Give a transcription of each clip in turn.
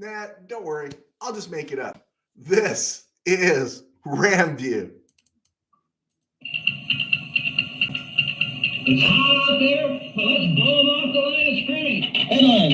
Nah, don't worry. I'll just make it up. This is RamView. It's hot out there. Well, let's blow them off the line of scrimmage. Headline,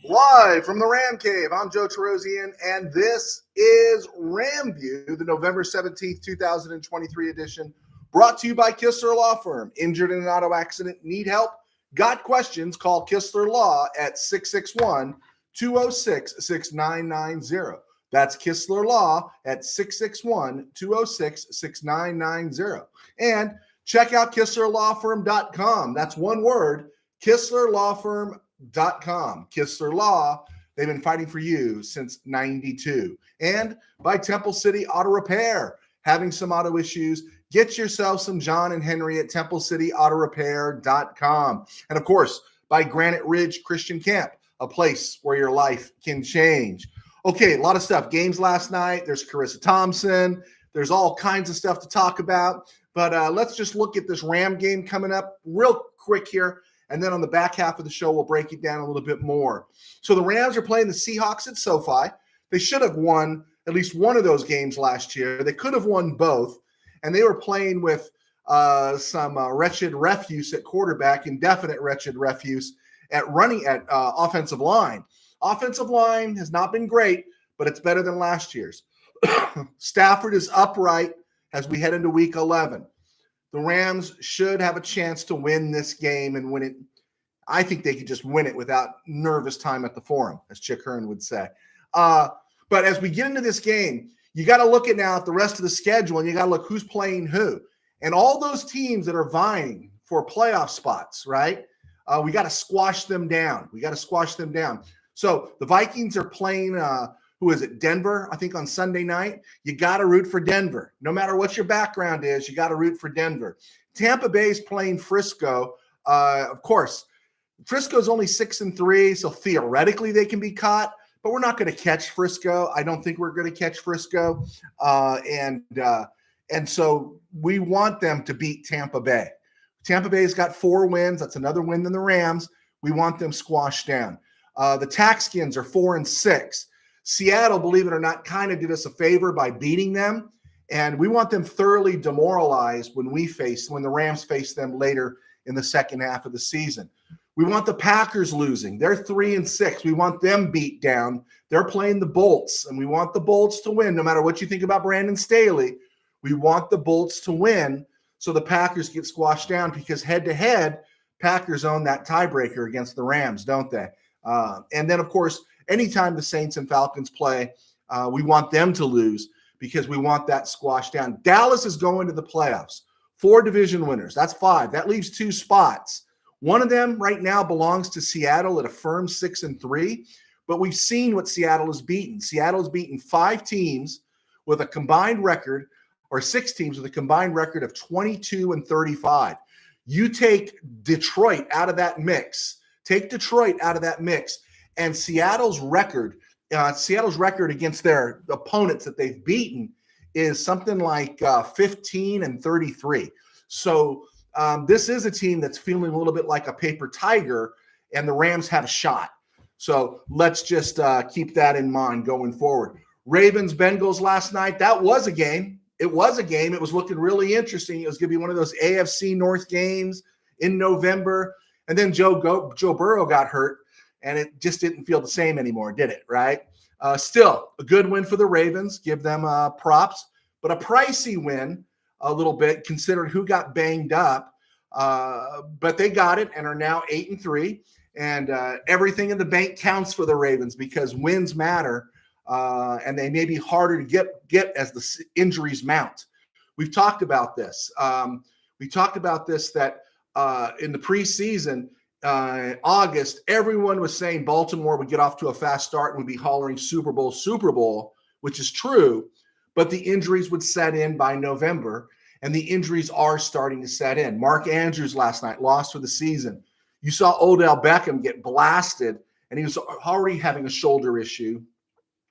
Los Live from the Ram Cave, I'm Joe Terosian, and this is RamView, the November 17th, 2023 edition, brought to you by Kistler Law Firm. Injured in an auto accident, need help? Got questions? Call Kistler Law at 661-206-6990. That's Kistler Law at 661-206-6990. And check out KistlerLawFirm.com. That's one word, KistlerLawFirm.com. Kistler Law, they've been fighting for you since 92. And by Temple City Auto Repair, having some auto issues, get yourself some John and Henry at TempleCityAutoRepair.com. And of course, by Granite Ridge Christian Camp, a place where your life can change. Okay, a lot of stuff. Games last night. There's Carissa Thompson. There's all kinds of stuff to talk about. But let's just look at this Ram game coming up real quick here. And then on the back half of the show, we'll break it down a little bit more. So the Rams are playing the Seahawks at SoFi. They should have won at least one of those games last year. They could have won both. And they were playing with some wretched refuse at quarterback, indefinite wretched refuse at offensive line. Offensive line has not been great, but it's better than last year's. Stafford is upright as we head into week 11. The Rams should have a chance to win this game and win it. I think they could just win it without nervous time at the forum, as Chick Hearn would say. But as we get into this game, you got to look at now at the rest of the schedule, and you got to look who's playing who. And all those teams that are vying for playoff spots, right? We got to squash them down. So the Vikings are playing who is it? Denver, I think, on Sunday night. You got to root for Denver. No matter what your background is, you got to root for Denver. Tampa Bay is playing Frisco. Of course, Frisco's only 6-3, so theoretically they can be caught, but we're not going to catch Frisco. I don't think we're going to catch Frisco. And so we want them to beat Tampa Bay. Tampa Bay's got 4 wins. That's another win than the Rams. We want them squashed down. The Taxkins are 4-6. Seattle, believe it or not, kind of did us a favor by beating them, and we want them thoroughly demoralized when the Rams face them later in the second half of the season. We want the Packers losing. They're 3-6. We want them beat down. They're playing the Bolts, and we want the Bolts to win. No matter what you think about Brandon Staley, we want the Bolts to win so the Packers get squashed down, because head-to-head, Packers own that tiebreaker against the Rams, don't they? And then, of course, anytime the Saints and Falcons play, we want them to lose because we want that squashed down. Dallas is going to the playoffs. 4 division winners. That's 5. That leaves 2 spots. One of them right now belongs to Seattle at a firm 6-3, but we've seen what Seattle has beaten. Seattle has beaten 5 teams with a combined record, or 6 teams with a combined record of 22-35. You take Detroit out of that mix. And Seattle's record against their opponents that they've beaten is something like 15-33. So this is a team that's feeling a little bit like a paper tiger, and the Rams have a shot. So let's just keep that in mind going forward. Ravens-Bengals last night, that was a game. It was looking really interesting. It was going to be one of those AFC North games in November. And then Joe Burrow got hurt, and it just didn't feel the same anymore, did it, right? Still, a good win for the Ravens. Give them props. But a pricey win a little bit, considering who got banged up. But they got it and are now 8-3. And everything in the bank counts for the Ravens because wins matter, and they may be harder to get as the injuries mount. We've talked about this. That in the preseason, August, everyone was saying Baltimore would get off to a fast start and would be hollering Super Bowl, which is true, but the injuries would set in by November, and the injuries are starting to set in. Mark Andrews last night lost for the season. You saw Odell Beckham get blasted, and he was already having a shoulder issue.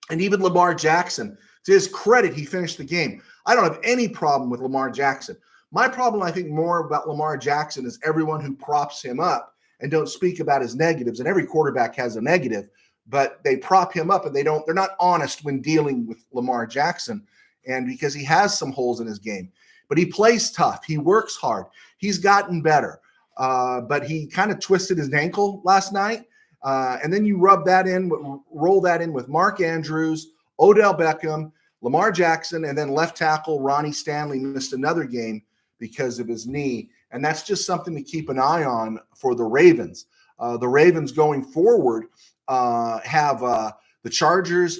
And even Lamar Jackson, to his credit, he finished the game. I don't have any problem with Lamar Jackson. My problem, I think, more about Lamar Jackson is everyone who props him up and don't speak about his negatives. And every quarterback has a negative, but they prop him up and they're not honest when dealing with Lamar Jackson. And because he has some holes in his game, but he plays tough. He works hard. He's gotten better. But he kind of twisted his ankle last night. And then you roll that in with Mark Andrews, Odell Beckham, Lamar Jackson, and then left tackle Ronnie Stanley missed another game because of his knee. And that's just something to keep an eye on for the Ravens. The Ravens going forward have the Chargers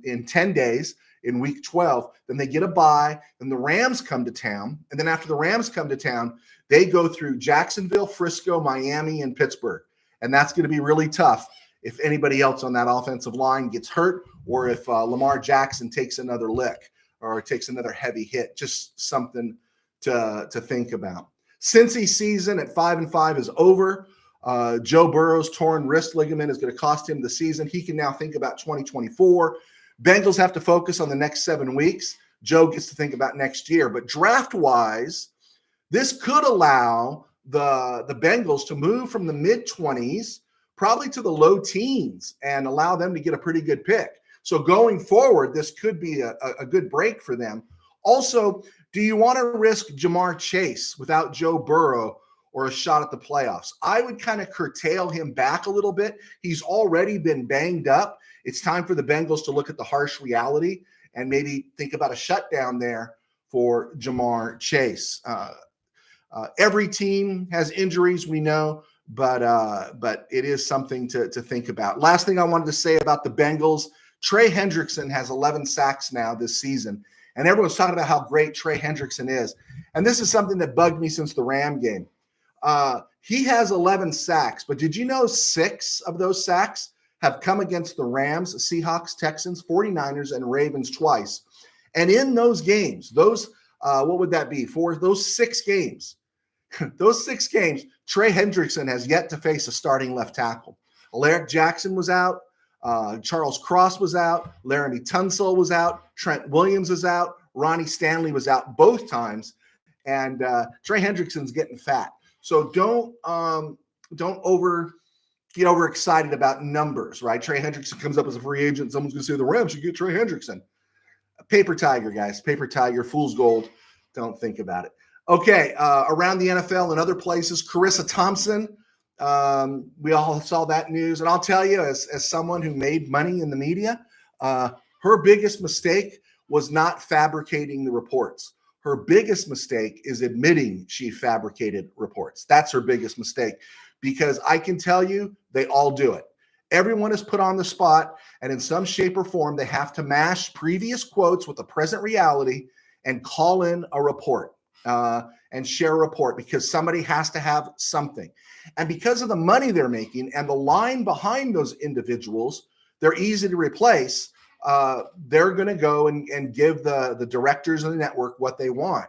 in 10 days in week 12. Then they get a bye. Then the Rams come to town. And then after the Rams come to town, they go through Jacksonville, Frisco, Miami, and Pittsburgh. And that's going to be really tough if anybody else on that offensive line gets hurt or if Lamar Jackson takes another lick or takes another heavy hit. Just something to think about. Cincy's season at 5-5 is over. Joe Burrow's torn wrist ligament is going to cost him the season. He can now think about 2024. Bengals have to focus on the next 7 weeks. Joe gets to think about next year. But draft-wise, this could allow the Bengals to move from the mid-20s probably to the low teens and allow them to get a pretty good pick. So going forward, this could be a good break for them. Also, do you want to risk Jamar Chase without Joe Burrow or a shot at the playoffs? I would kind of curtail him back a little bit. He's already been banged up. It's time for the Bengals to look at the harsh reality and maybe think about a shutdown there for Jamar Chase. Every team has injuries, we know, but it is something to think about. Last thing I wanted to say about the Bengals, Trey Hendrickson has 11 sacks now this season, and everyone's talking about how great Trey Hendrickson is. And this is something that bugged me since the Ram game. He has 11 sacks, but did you know 6 of those sacks have come against the Rams, Seahawks, Texans, 49ers, and Ravens twice? And in those games, what would that be? For those 6 games, Trey Hendrickson has yet to face a starting left tackle. Alaric Jackson was out. Charles Cross was out. Laramie Tunsil was out. Trent Williams was out. Ronnie Stanley was out both times. And Trey Hendrickson's getting fat. So don't get overexcited about numbers, right? Trey Hendrickson comes up as a free agent. Someone's going to say the Rams should get Trey Hendrickson. Paper tiger, guys. Paper tiger, fool's gold. Don't think about it. Okay, around the NFL and other places, Carissa Thompson, we all saw that news. And I'll tell you, as someone who made money in the media, her biggest mistake was not fabricating the reports. Her biggest mistake is admitting she fabricated reports. That's her biggest mistake, because I can tell you they all do it. Everyone is put on the spot, and in some shape or form, they have to mash previous quotes with the present reality and call in a report and share a report, because somebody has to have something. And because of the money they're making and the line behind those individuals, they're easy to replace. They're going to go and give the directors of the network what they want.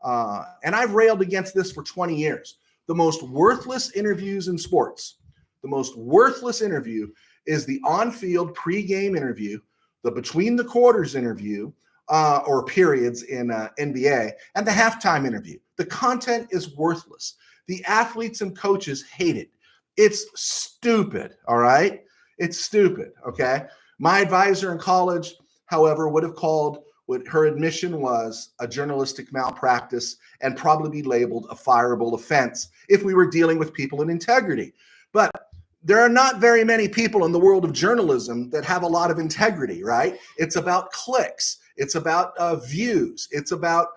And I've railed against this for 20 years. The most worthless interviews in sports, the most worthless interview is the on-field pregame interview, the between the quarters interview, or periods in NBA, and the halftime interview. The content is worthless. The athletes and coaches hate it. It's stupid, all right? It's stupid, okay? My advisor in college, however, would have called what her admission was a journalistic malpractice and probably be labeled a fireable offense if we were dealing with people in integrity. But there are not very many people in the world of journalism that have a lot of integrity, right? It's about clicks. It's about views. It's about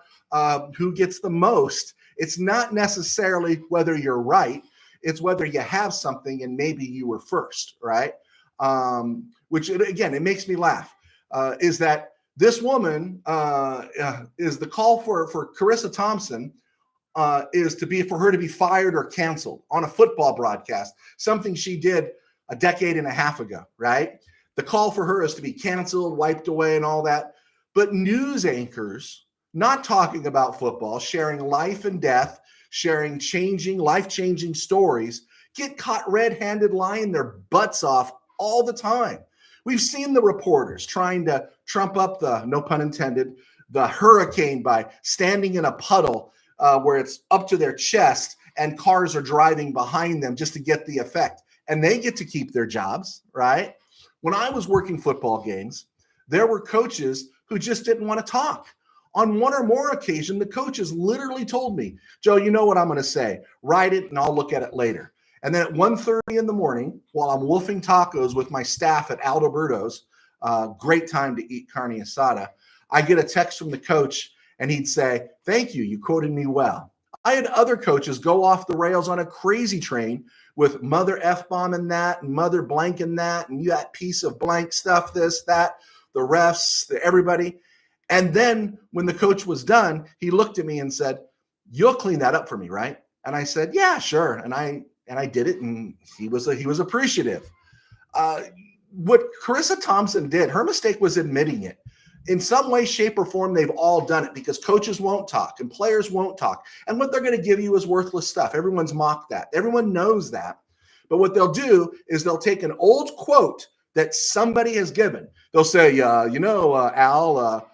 who gets the most. It's not necessarily whether you're right. It's whether you have something and maybe you were first, right? Which, again, it makes me laugh, is that this woman is the call for Carissa Thompson is for her to be fired or canceled on a football broadcast, something she did a decade and a half ago, right? The call for her is to be canceled, wiped away, and all that. But news anchors, not talking about football, sharing life and death, sharing life-changing stories, get caught red-handed lying their butts off all the time. We've seen the reporters trying to trump up the, no pun intended, the hurricane by standing in a puddle where it's up to their chest and cars are driving behind them just to get the effect. And they get to keep their jobs, right? When I was working football games, there were coaches who just didn't want to talk. On one or more occasions, the coaches literally told me, Joe, you know what I'm going to say. Write it and I'll look at it later. And then at 1:30 in the morning, while I'm wolfing tacos with my staff at Alberto's, great time to eat carne asada, I get a text from the coach and he'd say, thank you, you quoted me well. I had other coaches go off the rails on a crazy train with mother F-bomb and that, and mother blank and that, and you that piece of blank stuff, this, that, the refs, everybody. And then when the coach was done, he looked at me and said, you'll clean that up for me, right? And I said, yeah, sure. And I did it, and he was appreciative. What Carissa Thompson did, her mistake was admitting it. In some way, shape, or form, they've all done it because coaches won't talk and players won't talk. And what they're going to give you is worthless stuff. Everyone's mocked that. Everyone knows that. But what they'll do is they'll take an old quote that somebody has given. They'll say, Al,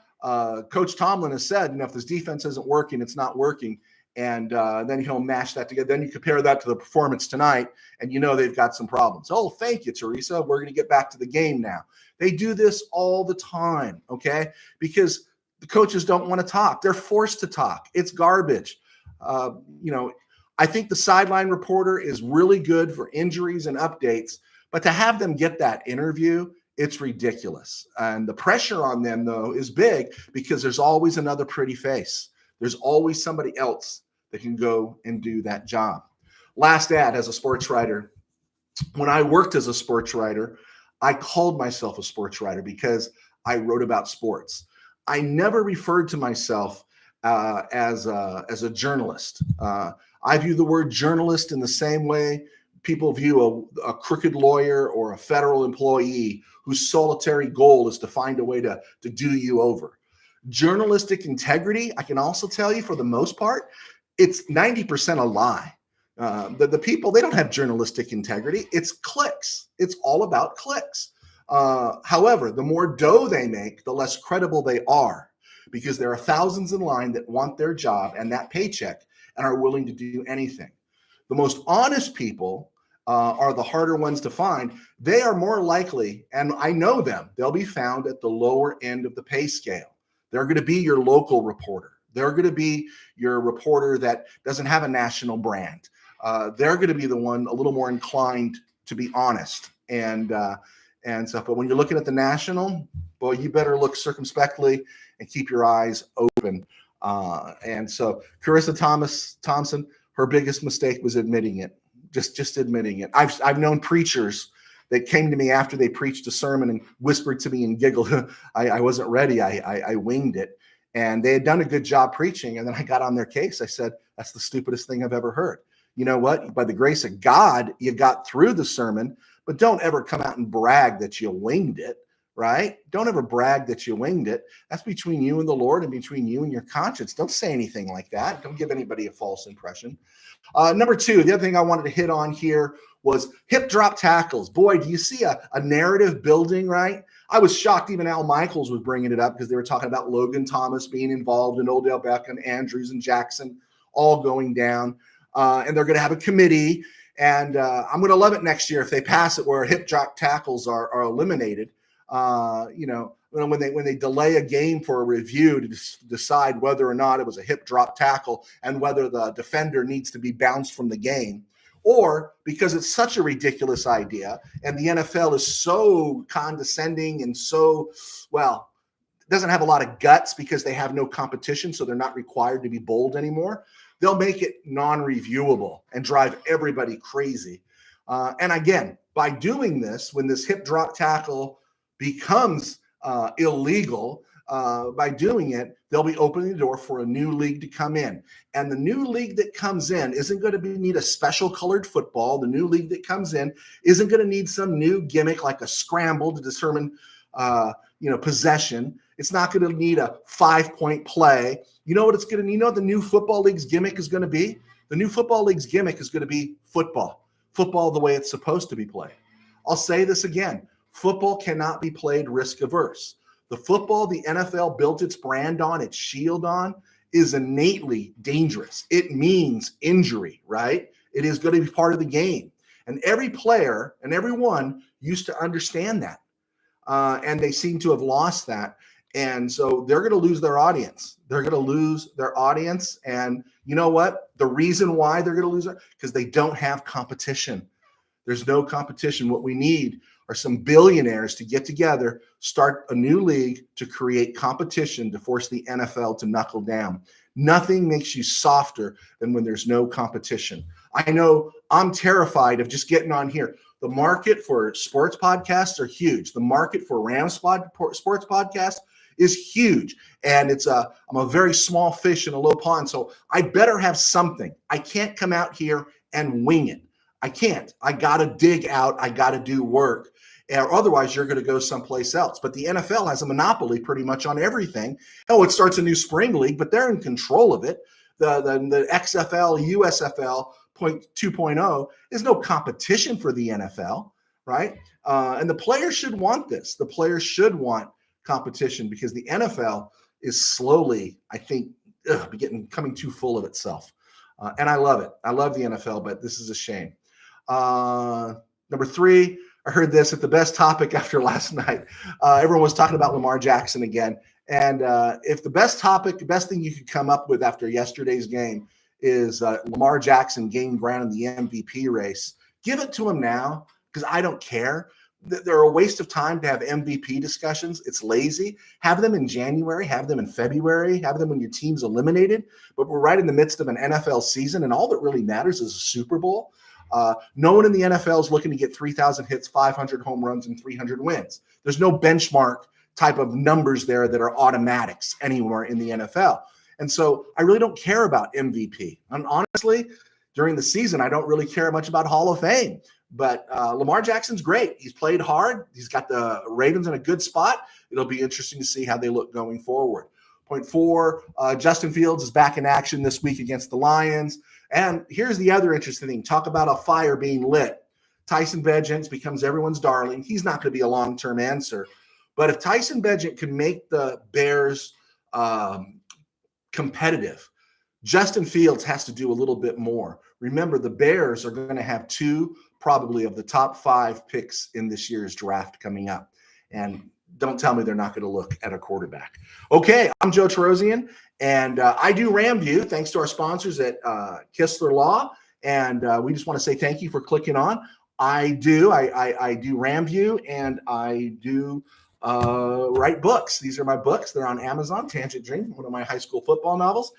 Coach Tomlin has said, if this defense isn't working, it's not working. And then he'll mash that together. Then you compare that to the performance tonight, and they've got some problems. Oh, thank you, Teresa. We're going to get back to the game now. They do this all the time, okay? Because the coaches don't want to talk. They're forced to talk. It's garbage. I think the sideline reporter is really good for injuries and updates, but to have them get that interview, it's ridiculous. And the pressure on them, though, is big because there's always another pretty face. There's always somebody else that can go and do that job. Last ad as a sports writer. When I worked as a sports writer, I called myself a sports writer because I wrote about sports. I never referred to myself as a journalist. I view the word journalist in the same way people view a crooked lawyer or a federal employee whose solitary goal is to find a way to do you over. Journalistic integrity, I can also tell you, for the most part, it's 90% a lie. The people, they don't have journalistic integrity. It's clicks. It's all about clicks. However, the more dough they make, the less credible they are, because there are thousands in line that want their job and that paycheck and are willing to do anything. The most honest people are the harder ones to find. They are more likely, and I know them, they'll be found at the lower end of the pay scale. They're going to be your local reporter. They're going to be your reporter that doesn't have a national brand. They're going to be the one a little more inclined to be honest and stuff. But when you're looking at the national, boy, you better look circumspectly and keep your eyes open. And so Carissa Thompson, her biggest mistake was admitting it, just admitting it. I've known preachers that came to me after they preached a sermon and whispered to me and giggled. I wasn't ready. I winged it. And they had done a good job preaching. And then I got on their case. I said, that's the stupidest thing I've ever heard. You know what? By the grace of God, you got through the sermon, but don't ever come out and brag that you winged it, right? Don't ever brag that you winged it. That's between you and the Lord and between you and your conscience. Don't say anything like that. Don't give anybody a false impression. Number two, the other thing I wanted to hit on here was hip drop tackles. Boy, do you see a narrative building, right? I was shocked even Al Michaels was bringing it up because they were talking about Logan Thomas being involved in Odell Beckham, Andrews, and Jackson all going down. And they're going to have a committee. And I'm going to love it next year if they pass it where hip drop tackles are eliminated. When they delay a game for a review to decide whether or not it was a hip drop tackle and whether the defender needs to be bounced from the game. Or because it's such a ridiculous idea and the NFL is so condescending and so, doesn't have a lot of guts because they have no competition, so they're not required to be bold anymore. They'll make it non-reviewable and drive everybody crazy. And again, by doing this, when this hip drop tackle becomes illegal, by doing it, they'll be opening the door for a new league to come in. And the new league that comes in isn't going to need a special colored football. The new league that comes in isn't going to need some new gimmick like a scramble to determine, possession. It's not going to need a 5-point play. You know what it's going to need? You know what the new football league's gimmick is going to be? The new football league's gimmick is going to be football. Football the way it's supposed to be played. I'll say this again. Football cannot be played risk averse. The football the NFL built its brand on, its shield on, is innately dangerous. It means injury, right? It is going to be part of the game. And every player and everyone used to understand that. And they seem to have lost that. And so they're going to lose their audience. They're going to lose their audience. And you know what? The reason why they're going to lose it, because they don't have competition. There's no competition. What we need are some billionaires to get together, start a new league to create competition, to force the NFL to knuckle down. Nothing makes you softer than when there's no competition. I know I'm terrified of just getting on here. The market for sports podcasts are huge. The market for Rams sports podcasts is huge. And I'm a very small fish in a low pond. So I better have something. I can't come out here and wing it. I can't. I got to dig out. I got to do work. Or otherwise, you're going to go someplace else. But the NFL has a monopoly pretty much on everything. Oh, it starts a new spring league, but they're in control of it. The XFL, USFL 2.0 is no competition for the NFL, right? And the players should want this. The players should want competition because the NFL is slowly, I think, coming too full of itself. And I love it. I love the NFL, but this is a shame. Number 3, I heard this at the best topic after last night. Everyone was talking about Lamar Jackson again. And if the best thing you could come up with after yesterday's game is Lamar Jackson gained ground in the MVP race, give it to him now, because I don't care. They're a waste of time to have MVP discussions. It's lazy. Have them in January, have them in February, have them when your team's eliminated. But we're right in the midst of an NFL season, and all that really matters is a Super Bowl. No one in the NFL is looking to get 3,000 hits, 500 home runs, and 300 wins. There's no benchmark type of numbers there that are automatics anywhere in the NFL. And so I really don't care about MVP. And honestly, during the season, I don't really care much about Hall of Fame. But Lamar Jackson's great. He's played hard. He's got the Ravens in a good spot. It'll be interesting to see how they look going forward. Point 4, Justin Fields is back in action this week against the Lions. And here's the other interesting thing. Talk about a fire being lit. Tyson Bagent becomes everyone's darling. He's not going to be a long-term answer. But if Tyson Bagent can make the Bears competitive, Justin Fields has to do a little bit more. Remember, the Bears are going to have 2 probably of the top 5 picks in this year's draft coming up. And don't tell me they're not going to look at a quarterback. Okay, I'm Joe Tarosian, and I do RamView, thanks to our sponsors at Kistler Law. And we just want to say thank you for clicking on. I do RamView, and I do write books. These are my books. They're on Amazon. Tangent Dream, one of my high school football novels.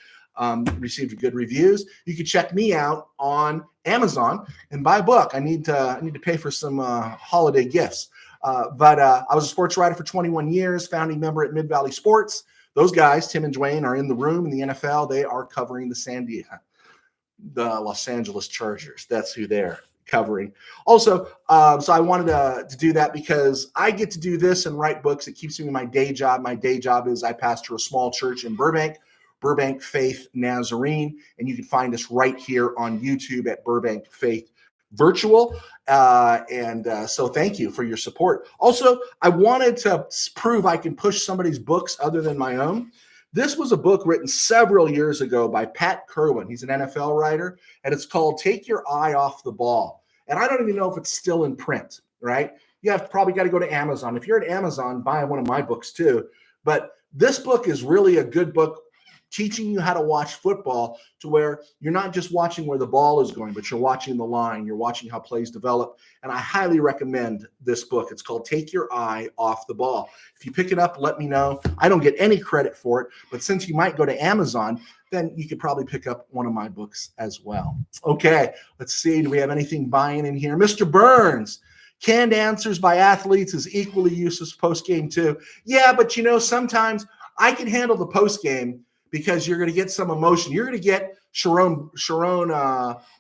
Received good reviews. You can check me out on Amazon and buy a book. I need to pay for some holiday gifts. But I was a sports writer for 21 years, founding member at Mid-Valley Sports. Those guys, Tim and Dwayne, are in the room in the NFL. They are covering the Los Angeles Chargers. That's who they're covering. Also, so I wanted to do that because I get to do this and write books. It keeps me in my day job. My day job is I pastor a small church in Burbank Faith Nazarene, and you can find us right here on YouTube at Burbank Faith Virtual. So thank you for your support. Also, I wanted to prove I can push somebody's books other than my own. This was a book written several years ago by Pat Kerwin. He's an NFL writer, and it's called Take Your Eye Off the Ball. And I don't even know if it's still in print, right? You have probably got to go to Amazon. If you're at Amazon, buy one of my books too. But this book is really a good book, teaching you how to watch football to where you're not just watching where the ball is going, but you're watching the line, you're watching how plays develop. And I highly recommend this book. It's called Take Your Eye Off the Ball. If you pick it up, let me know. I don't get any credit for it, but since you might go to Amazon, then you could probably pick up one of my books as well. Okay, let's see. Do we have anything buying in here? Mr. Burns. Canned answers by athletes is equally useless post-game too. Yeah, but sometimes I can handle the post-game because you're going to get some emotion. You're going to get Sharon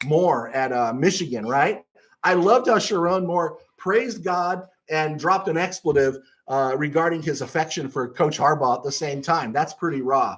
Moore at Michigan, right? I loved how Sharon Moore praised God and dropped an expletive regarding his affection for Coach Harbaugh at the same time. That's pretty raw.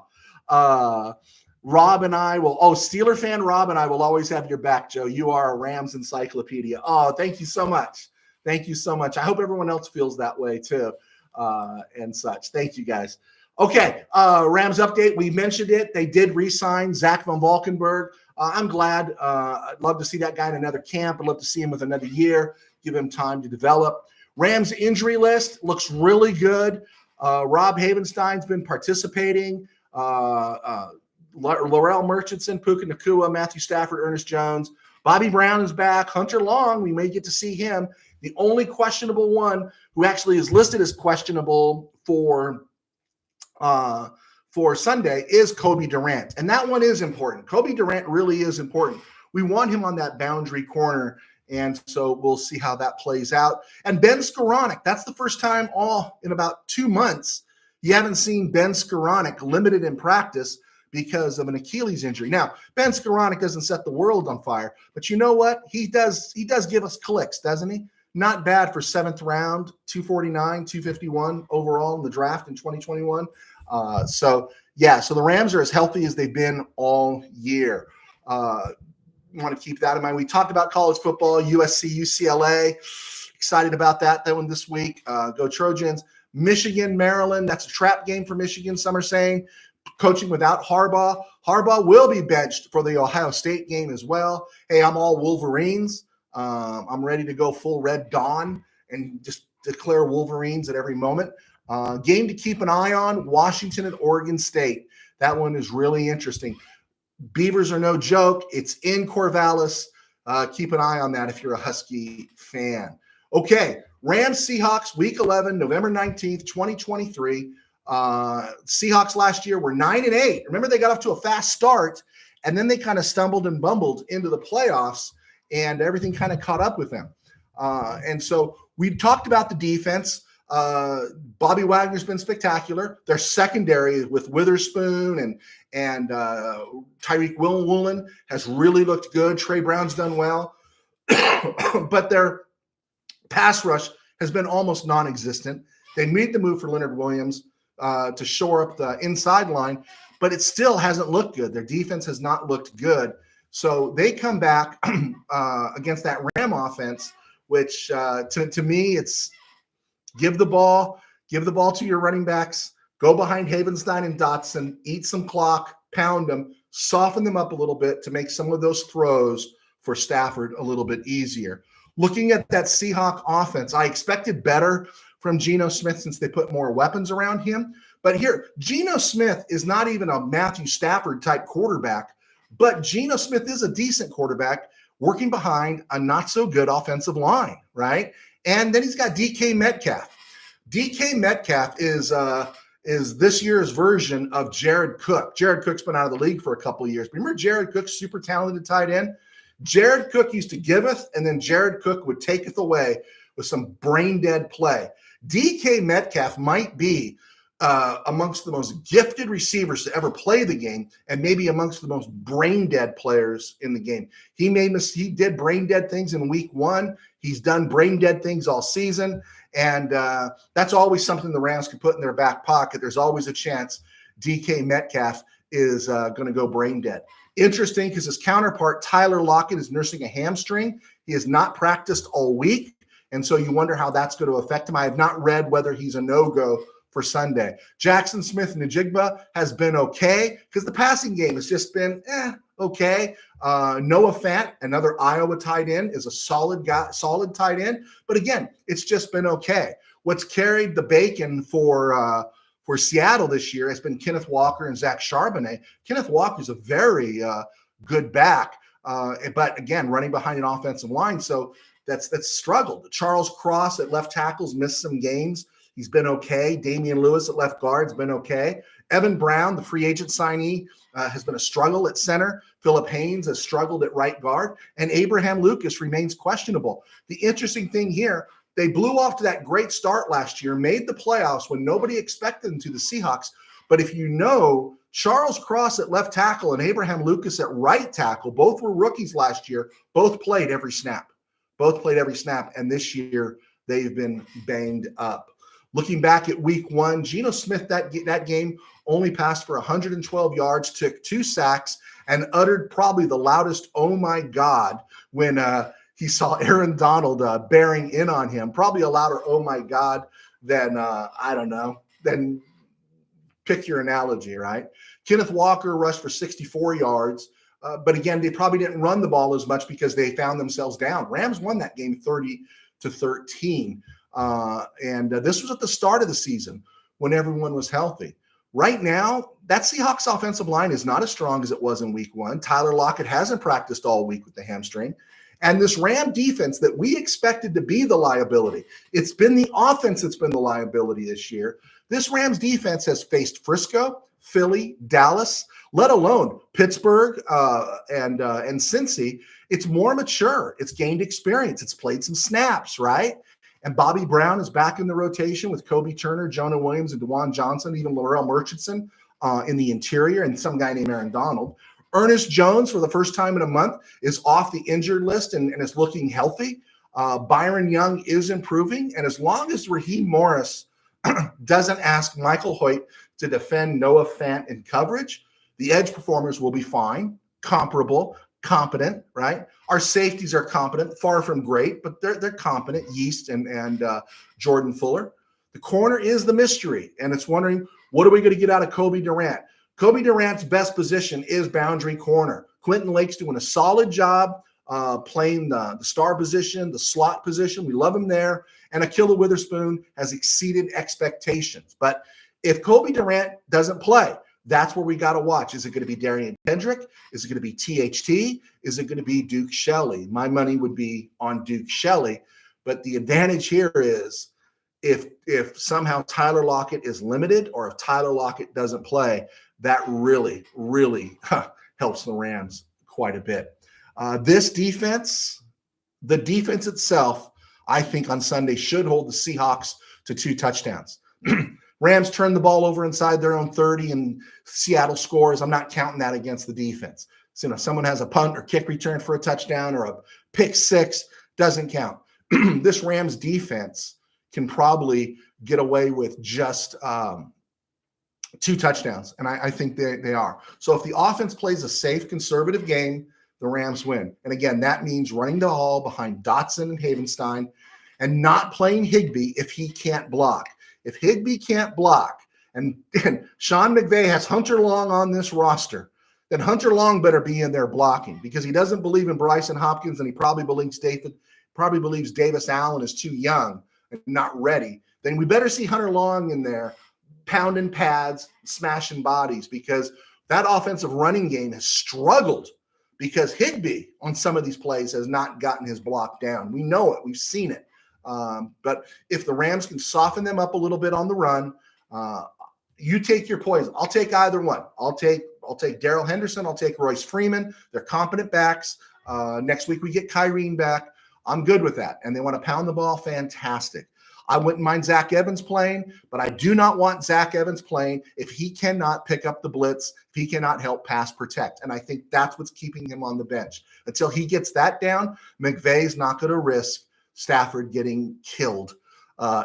Rob and I will, Steeler fan Rob and I will always have your back, Joe. You are a Rams encyclopedia. Oh, thank you so much. Thank you so much. I hope everyone else feels that way too and such. Thank you, guys. Okay, Rams update. We mentioned it. They did re-sign Zach von Valkenburg. I'm glad. I'd love to see that guy in another camp. I'd love to see him with another year, give him time to develop. Rams injury list looks really good. Rob Havenstein's been participating. Laurel Murchison, Puka Nakua, Matthew Stafford, Ernest Jones. Bobby Brown is back. Hunter Long, we may get to see him. The only questionable one who actually is listed as questionable for Sunday is Kobe Durant. And that one is important. Kobe Durant really is important. We want him on that boundary corner. And so we'll see how that plays out. And Ben Skoranek, that's the first time in about 2 months you haven't seen Ben Skoranek limited in practice because of an Achilles injury. Now, Ben Skoranek doesn't set the world on fire, but you know what? He does give us clicks, doesn't he? Not bad for 7th round, 249, 251 overall in the draft in 2021. So the Rams are as healthy as they've been all year. Want to keep that in mind. We talked about college football, USC, UCLA. Excited about that one this week. Go Trojans. Michigan, Maryland. That's a trap game for Michigan, some are saying. Coaching without Harbaugh. Harbaugh will be benched for the Ohio State game as well. Hey, I'm all Wolverines. I'm ready to go full Red Dawn and just declare Wolverines at every moment. Game to keep an eye on, Washington and Oregon State. That one is really interesting. Beavers are no joke. It's in Corvallis. Keep an eye on that if you're a Husky fan. Okay, Rams Seahawks week 11, November 19th, 2023. Seahawks last year were 9-8. Remember, they got off to a fast start, and then they kind of stumbled and bumbled into the playoffs, and everything kind of caught up with them. And so we talked about the defense. Bobby Wagner's been spectacular. Their secondary with Witherspoon and Tyreek Woolen has really looked good. Trey Brown's done well. But their pass rush has been almost non-existent. They made the move for Leonard Williams to shore up the inside line, but it still hasn't looked good. Their defense has not looked good. So they come back against that Ram offense, which to me, it's give the ball to your running backs, go behind Havenstein and Dotson, eat some clock, pound them, soften them up a little bit to make some of those throws for Stafford a little bit easier. Looking at that Seahawk offense, I expected better from Geno Smith since they put more weapons around him. But here, Geno Smith is not even a Matthew Stafford type quarterback, but Geno Smith is a decent quarterback working behind a not so good offensive line, right? And then he's got DK Metcalf. DK Metcalf is this year's version of Jared Cook. Jared Cook's been out of the league for a couple of years. Remember Jared Cook's super talented tight end? Jared Cook used to giveth, and then Jared Cook would taketh away with some brain-dead play. DK Metcalf might be amongst the most gifted receivers to ever play the game, and maybe amongst the most brain-dead players in the game. He did brain-dead things in week 1. He's done brain-dead things all season, and that's always something the Rams can put in their back pocket. There's always a chance DK Metcalf is going to go brain-dead. Interesting, because his counterpart, Tyler Lockett, is nursing a hamstring. He has not practiced all week, and so you wonder how that's going to affect him. I have not read whether he's a no-go for Sunday. Jackson Smith-Njigba has been okay because the passing game has just been okay. Noah Fant, another Iowa tight end, is a solid tight end. But again, it's just been okay. What's carried the bacon for Seattle this year has been Kenneth Walker and Zach Charbonnet. Kenneth Walker is a very good back, but again, running behind an offensive line. So that's struggled. Charles Cross at left tackles missed some games. He's been okay. Damian Lewis at left guard has been okay. Evan Brown, the free agent signee, has been a struggle at center. Phillip Haynes has struggled at right guard. And Abraham Lucas remains questionable. The interesting thing here, they blew off to that great start last year, made the playoffs when nobody expected them to, the Seahawks. But if you know, Charles Cross at left tackle and Abraham Lucas at right tackle, both were rookies last year, both played every snap. And this year they've been banged up. Looking back at week 1, Geno Smith, that game only passed for 112 yards, took 2 sacks, and uttered probably the loudest "oh my God" when he saw Aaron Donald bearing in on him. Probably a louder "oh my God" than, than pick your analogy, right? Kenneth Walker rushed for 64 yards. But again, they probably didn't run the ball as much because they found themselves down. Rams won that game 30-13. This was at the start of the season when everyone was healthy. Right now, that Seahawks offensive line is not as strong as it was in week 1. Tyler Lockett hasn't practiced all week with the hamstring. And this Ram defense that we expected to be the liability, it's been the offense that's been the liability this year. This Rams defense has faced Frisco, Philly, Dallas, let alone Pittsburgh and Cincy. It's more mature. It's gained experience. It's played some snaps, right? And Bobby Brown is back in the rotation with Kobe Turner, Jonah Williams, and DeJuan Johnson, even Laurel Murchison in the interior, and some guy named Aaron Donald. Ernest Jones, for the first time in a month, is off the injured list and is looking healthy. Byron Young is improving. And as long as Raheem Morris doesn't ask Michael Hoyt to defend Noah Fant in coverage, the edge performers will be fine, comparable, competent, right? Our safeties are competent, far from great, but they're competent, Yeast and Jordan Fuller. The corner is the mystery, and it's wondering, what are we going to get out of Kobe Durant? Kobe Durant's best position is boundary corner. Quentin Lake's doing a solid job playing the star position, the slot position. We love him there. And Akilla Witherspoon has exceeded expectations. But if Kobe Durant doesn't play, that's where we got to watch. Is it going to be Darian Kendrick? Is it going to be THT? Is it going to be Duke Shelley? My money would be on Duke Shelley. But the advantage here is if somehow Tyler Lockett is limited, or if Tyler Lockett doesn't play, that really, really helps the Rams quite a bit. This defense, the defense itself, I think on Sunday should hold the Seahawks to 2 touchdowns. Rams turn the ball over inside their own 30 and Seattle scores. I'm not counting that against the defense. So, someone has a punt or kick return for a touchdown or a pick 6, doesn't count. This Rams defense can probably get away with just 2 touchdowns, and I think they are. So if the offense plays a safe, conservative game, the Rams win. And again, that means running the ball behind Dotson and Havenstein and not playing Higbee if he can't block. If Higbee can't block, and Sean McVay has Hunter Long on this roster, then Hunter Long better be in there blocking, because he doesn't believe in Bryson Hopkins, and he probably believes Davis Allen is too young and not ready. Then we better see Hunter Long in there pounding pads, smashing bodies, because that offensive running game has struggled because Higbee on some of these plays has not gotten his block down. We know it. We've seen it. But if the Rams can soften them up a little bit on the run, you take your poison. I'll take either one. I'll take Darrell Henderson. I'll take Royce Freeman. They're competent backs. Next week we get Kyrene back. I'm good with that. And they want to pound the ball. Fantastic. I wouldn't mind Zach Evans playing, but I do not want Zach Evans playing if he cannot pick up the blitz, if he cannot help pass protect. And I think that's what's keeping him on the bench. Until he gets that down, McVay's not going to risk Stafford getting killed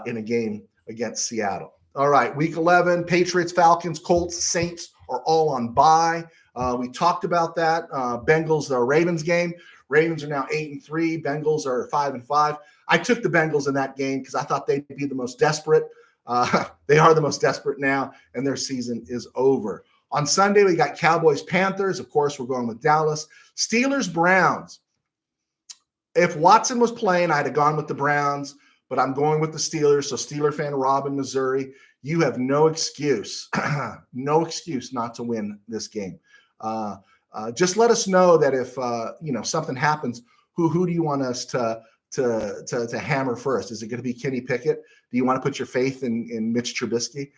in a game against Seattle. All right, week 11, Patriots, Falcons, Colts, Saints are all on bye. We talked about that. Bengals, Ravens game. Ravens are now 8-3. Bengals are 5-5. I took the Bengals in that game because I thought they'd be the most desperate. They are the most desperate now, and their season is over. On Sunday, we got Cowboys, Panthers. Of course, we're going with Dallas. Steelers, Browns. If Watson was playing, I'd have gone with the Browns, but I'm going with the Steelers. So Steeler fan Rob in Missouri, you have no excuse, no excuse not to win this game. Just let us know that if something happens, who do you want us to hammer first? Is it going to be Kenny Pickett? Do you want to put your faith in Mitch Trubisky?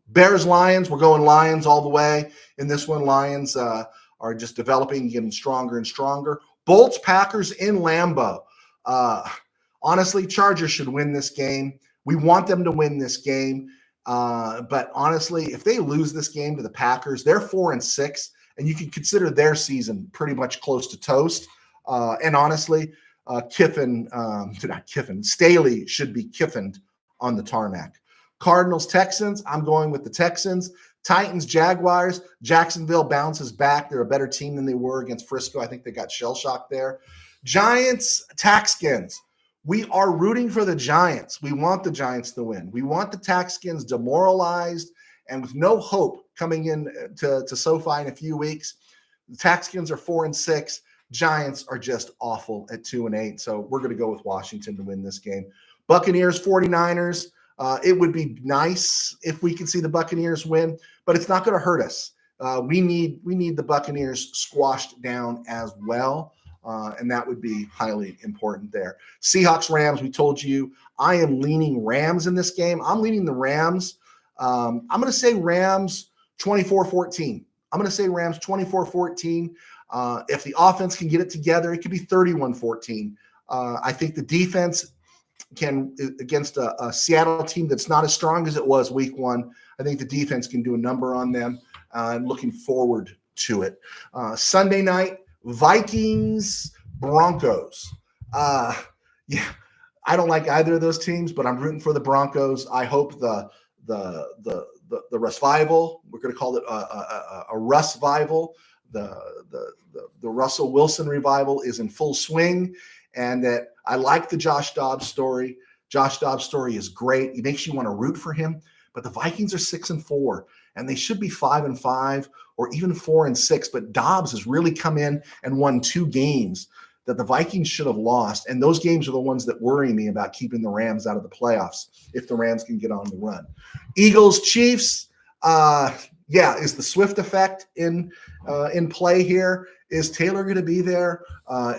Bears, Lions, we're going Lions all the way. In this one, Lions are just developing, getting stronger and stronger. Bolts, Packers in Lambeau. Honestly, Chargers should win this game. We want them to win this game. But honestly, if they lose this game to the Packers, they're 4-6, and you can consider their season pretty much close to toast. And honestly, Staley should be kiffined on the tarmac. Cardinals, Texans, I'm going with the Texans. Titans, Jaguars, Jacksonville bounces back. They're a better team than they were against Frisco. I think they got shell-shocked there. Giants, Taxkins. We are rooting for the Giants. We want the Giants to win. We want the Taxkins demoralized and with no hope coming in to SoFi in a few weeks. The Texans are 4-6. Giants are just awful at 2-8. So we're going to go with Washington to win this game. Buccaneers, 49ers. It would be nice if we could see the Buccaneers win, but it's not going to hurt us. We need the Buccaneers squashed down as well, and that would be highly important there. Seahawks, Rams, we told you I am leaning Rams in this game. I'm leaning the Rams. I'm going to say Rams 24-14. I'm going to say Rams 24-14. If the offense can get it together, it could be 31-14. I think the defense can, against a Seattle team that's not as strong as it was week 1, I think the defense can do a number on them. I'm looking forward to it. Sunday night, Vikings, Broncos. Yeah, I don't like either of those teams, but I'm rooting for the Broncos. I hope the Russ-vival, we're going to call it a Russ-vival, the Russell Wilson revival is in full swing, and that I like the Josh Dobbs story. Josh Dobbs' story is great. It makes you want to root for him, but the Vikings are 6-4, and they should be 5-5 or even 4-6, but Dobbs has really come in and won 2 games that the Vikings should have lost, and those games are the ones that worry me about keeping the Rams out of the playoffs if the Rams can get on the run. Eagles, Chiefs, is the Swift effect in play here? Is Taylor going to be there?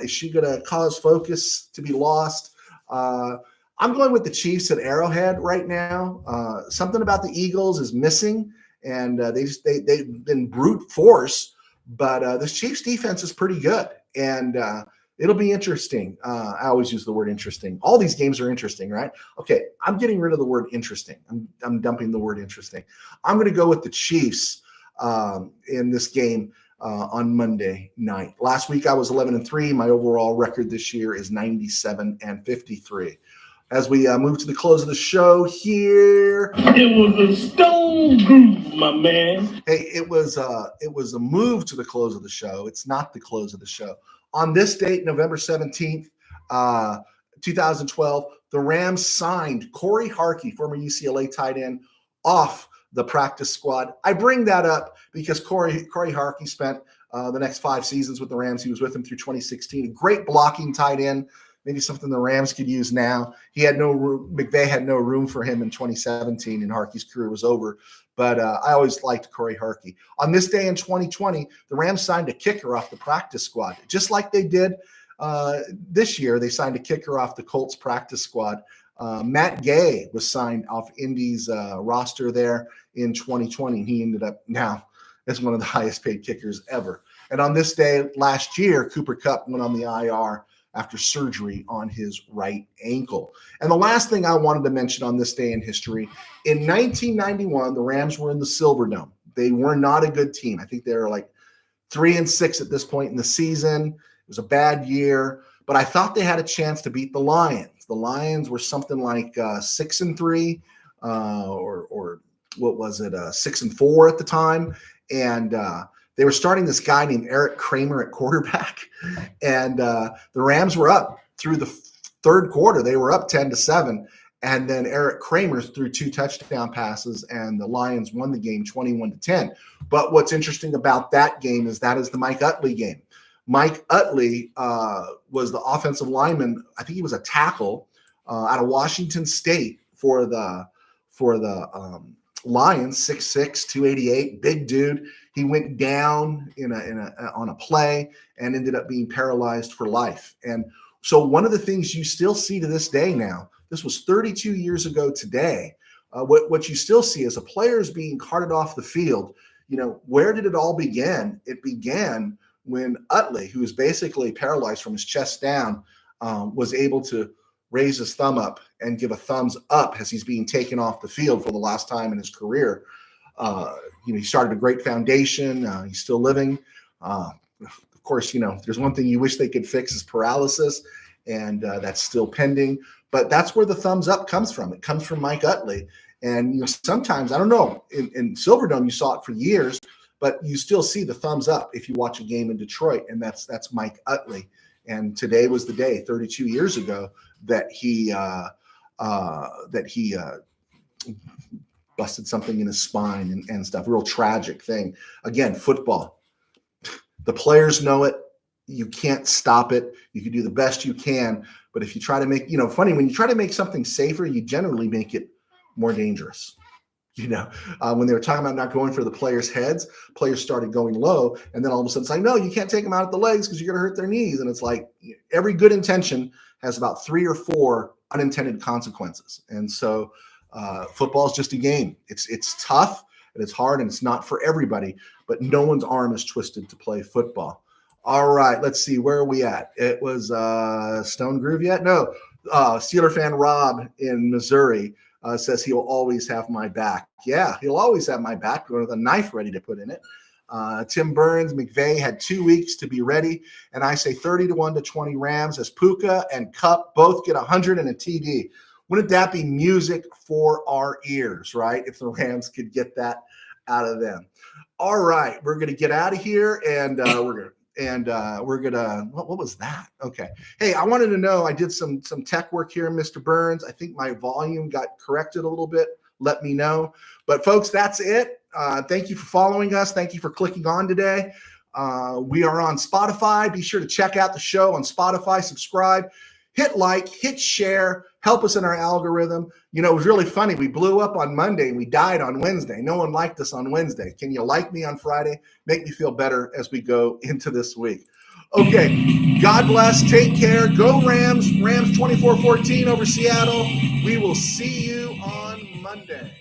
Is she going to cause focus to be lost? I'm going with the Chiefs at Arrowhead right now. Something about the Eagles is missing, and they've been brute force, but this Chiefs defense is pretty good, and it'll be interesting. I always use the word interesting. All these games are interesting, right? Okay, I'm getting rid of the word interesting. I'm dumping the word interesting. I'm going to go with the Chiefs in this game on Monday night. Last week I was 11-3. My overall record this year is 97-53. As we move to the close of the show here, it was a stone groove, my man. Hey, it was a move to the close of the show. It's not the close of the show. On this date, November 17th, 2012, the Rams signed Corey Harkey, former UCLA tight end, off the practice squad. I bring that up because Corey Harkey spent the next 5 seasons with the Rams. He was with them through 2016. A great blocking tight end, maybe something the Rams could use now. He had no room. McVay had no room for him in 2017, and Harkey's career was over. But I always liked Corey Harkey. On this day in 2020, the Rams signed a kicker off the practice squad, just like they did this year. They signed a kicker off the Colts practice squad. Matt Gay was signed off Indy's roster there in 2020. He ended up now as one of the highest paid kickers ever. And on this day last year, Cooper Kupp went on the IR after surgery on his right ankle. And the last thing I wanted to mention on this day in history, in 1991, the Rams were in the Silverdome. They were not a good team. I think they were like 3-6 at this point in the season. It was a bad year, but I thought they had a chance to beat the Lions. The Lions were something like 6-3, or what was it, 6-4 at the time, and they were starting this guy named Eric Kramer at quarterback, and the Rams were up through the third quarter. They were up 10-7, and then Eric Kramer threw 2 touchdown passes, and the Lions won the game 21-10. But what's interesting about that game is that is the Mike Utley game. Mike Utley was the offensive lineman. I think he was a tackle out of Washington State for the Lions, 6'6", 288, big dude. He went down on a play and ended up being paralyzed for life. And so one of the things you still see to this day now, this was 32 years ago today, what you still see is a players being carted off the field. You know, where did it all begin? It began when Utley, who was basically paralyzed from his chest down, was able to raise his thumb up and give a thumbs up as he's being taken off the field for the last time in his career. He started a great foundation. He's still living. Of course, there's one thing you wish they could fix is paralysis, and that's still pending. But that's where the thumbs up comes from. It comes from Mike Utley. And sometimes, I don't know, in Silverdome you saw it for years, but you still see the thumbs up if you watch a game in Detroit, and that's Mike Utley. And today was the day, 32 years ago, that he busted something in his spine and stuff. Real tragic thing. Again, football. The players know it. You can't stop it. You can do the best you can. But if you try to make, funny, when you try to make something safer, you generally make it more dangerous. When they were talking about not going for the players' heads, players started going low. And then all of a sudden it's like, no, you can't take them out at the legs because you're going to hurt their knees. And it's like every good intention has about 3 or 4 unintended consequences. And so football is just a game. It's tough and it's hard and it's not for everybody, but no one's arm is twisted to play football. All right, let's see. Where are we at? It was Stone Groove yet? No. Steeler fan Rob in Missouri says he will always have my back. Yeah, he'll always have my back with a knife ready to put in it. Tim Burns, McVay had 2 weeks to be ready. And I say 30-1 to 20 Rams as Puka and Kupp both get 100 and a TD. Wouldn't that be music for our ears, right? If the Rams could get that out of them. All right, we're going to get out of here and we're gonna what was that? Okay. Hey, I wanted to know, I did some tech work here, Mr. Burns. I think my volume got corrected a little bit. Let me know. But folks, that's it. Thank you for following us. Thank you for clicking on today. We are on Spotify. Be sure to check out the show on Spotify, subscribe, hit like, hit share, help us in our algorithm. It was really funny. We blew up on Monday and we died on Wednesday. No one liked us on Wednesday. Can you like me on Friday? Make me feel better as we go into this week. Okay. God bless. Take care. Go Rams. Rams 24-14 over Seattle. We will see you on Monday.